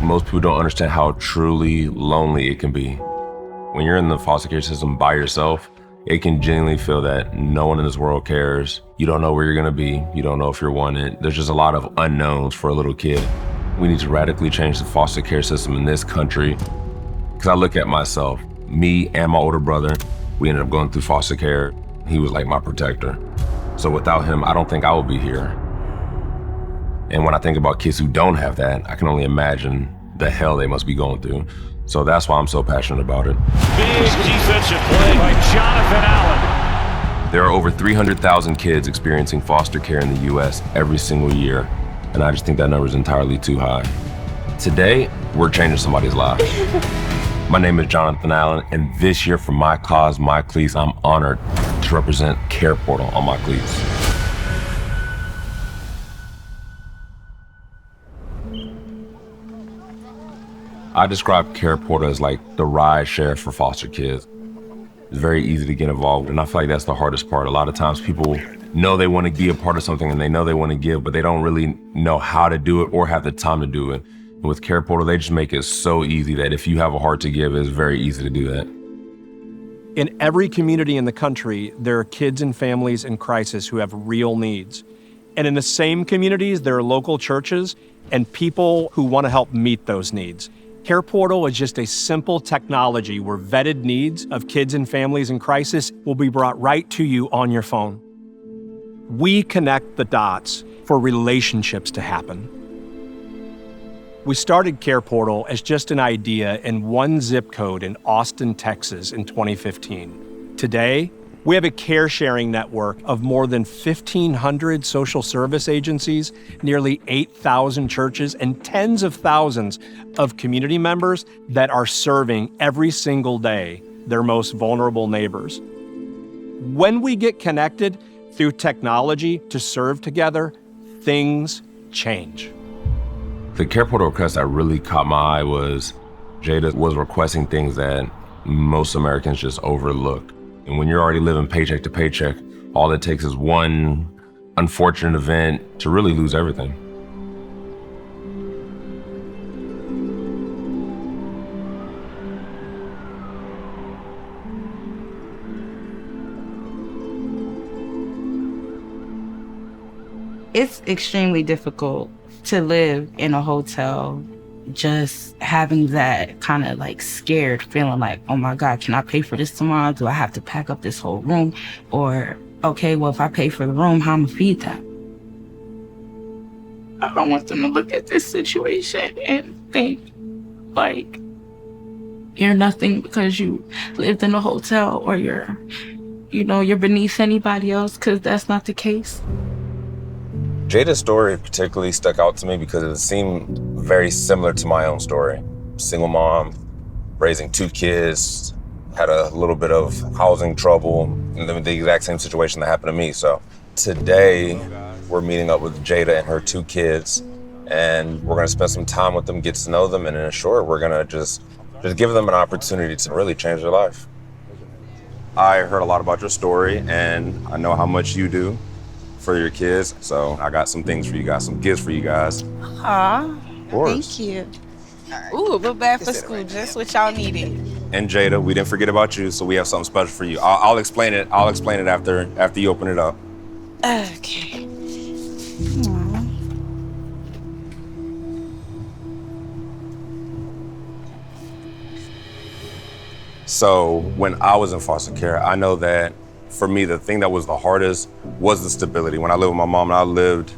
Most people don't understand how truly lonely it can be. When you're in the foster care system by yourself, it can genuinely feel that no one in this world cares. You don't know where you're gonna be. You don't know if you're wanted. There's just a lot of unknowns for a little kid. We need to radically change the foster care system in this country. Because I look at myself, me and my older brother, we ended up going through foster care. He was like my protector. So without him, I don't think I would be here. And when I think about kids who don't have that, I can only imagine the hell they must be going through. So that's why I'm so passionate about it. Big defensive play by Jonathan Allen. There are over 300,000 kids experiencing foster care in the US every single year. And I just think that number is entirely too high. Today, we're changing somebody's life. My name is Jonathan Allen, and this year for My Cause My Cleats, I'm honored to represent CarePortal on my cleats. I describe CarePortal as like the rideshare for foster kids. It's very easy to get involved, and I feel like that's the hardest part. A lot of times people know they want to be a part of something and they know they want to give, but they don't really know how to do it or have the time to do it. And with CarePortal, they just make it so easy that if you have a heart to give, it's very easy to do that. In every community in the country, there are kids and families in crisis who have real needs. And in the same communities, there are local churches and people who want to help meet those needs. CarePortal is just a simple technology where vetted needs of kids and families in crisis will be brought right to you on your phone. We connect the dots for relationships to happen. We started CarePortal as just an idea in one zip code in Austin, Texas in 2015. Today, we have a care-sharing network of more than 1,500 social service agencies, nearly 8,000 churches, and tens of thousands of community members that are serving every single day their most vulnerable neighbors. When we get connected through technology to serve together, things change. The CarePortal request that really caught my eye was Jada was requesting things that most Americans just overlook. And when you're already living paycheck to paycheck, all it takes is one unfortunate event to really lose everything. It's extremely difficult to live in a hotel, just having that kind of like scared feeling like, oh my God, can I pay for this tomorrow? Do I have to pack up this whole room? Or, okay, well, if I pay for the room, how am I gonna feed them? I don't want them to look at this situation and think like you're nothing because you lived in a hotel or you're beneath anybody else, because that's not the case. Jada's story particularly stuck out to me because it seemed very similar to my own story. Single mom, raising 2 kids, had a little bit of housing trouble, and the exact same situation that happened to me. So today, we're meeting up with Jada and her 2 kids, and we're gonna spend some time with them, get to know them, and in short, we're gonna just give them an opportunity to really change their life. I heard a lot about your story, and I know how much you do for your kids, so I got some things for you guys, some gifts for you guys. Aw, course. thank you. Ooh, a little bad for school, just what y'all needed. And Jada, we didn't forget about you, so we have something special for you. I'll explain it. I'll explain it after you open it up. Okay. Aw. So when I was in foster care, I know that for me, the thing that was the hardest was the stability. When I lived with my mom, I lived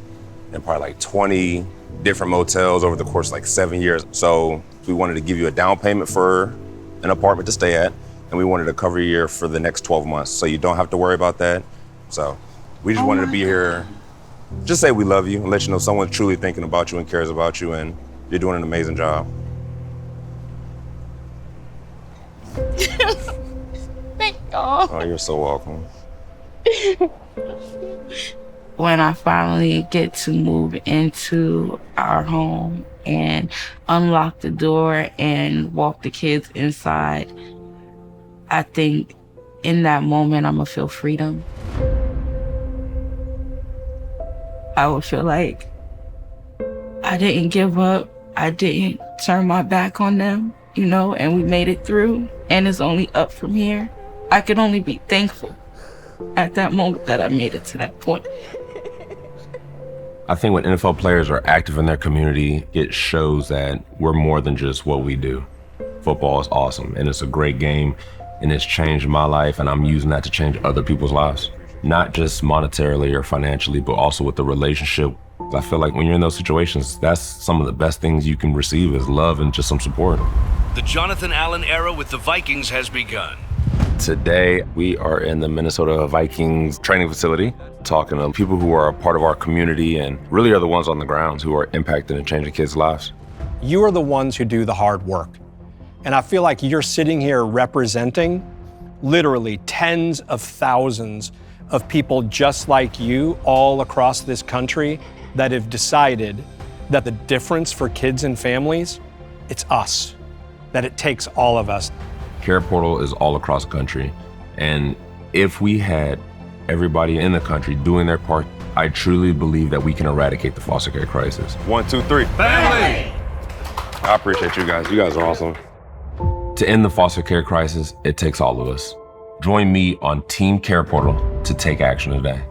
in probably like 20 different motels over the course of like 7 years. So we wanted to give you a down payment for an apartment to stay at, and we wanted to cover your year for the next 12 months. So you don't have to worry about that. So we just wanted to be here, just say we love you and let you know someone's truly thinking about you and cares about you, and you're doing an amazing job. Thank y'all. Oh, you're so welcome. When I finally get to move into our home and unlock the door and walk the kids inside, I think in that moment I'm gonna feel freedom. I would feel like I didn't give up. I didn't turn my back on them, and we made it through, and it's only up from here. I could only be thankful at that moment that I made it to that point. I think when NFL players are active in their community, it shows that we're more than just what we do. Football is awesome, and it's a great game, and it's changed my life, and I'm using that to change other people's lives. Not just monetarily or financially, but also with the relationship. I feel like when you're in those situations, that's some of the best things you can receive is love and just some support. The Jonathan Allen era with the Vikings has begun. Today, we are in the Minnesota Vikings training facility, talking to people who are a part of our community and really are the ones on the grounds who are impacting and changing kids' lives. You are the ones who do the hard work. And I feel like you're sitting here representing literally tens of thousands of people just like you all across this country that have decided that the difference for kids and families, it's us, that it takes all of us. CarePortal is all across the country. And if we had everybody in the country doing their part, I truly believe that we can eradicate the foster care crisis. 1, 2, 3. Family! I appreciate you guys. You guys are awesome. To end the foster care crisis, it takes all of us. Join me on Team CarePortal to take action today.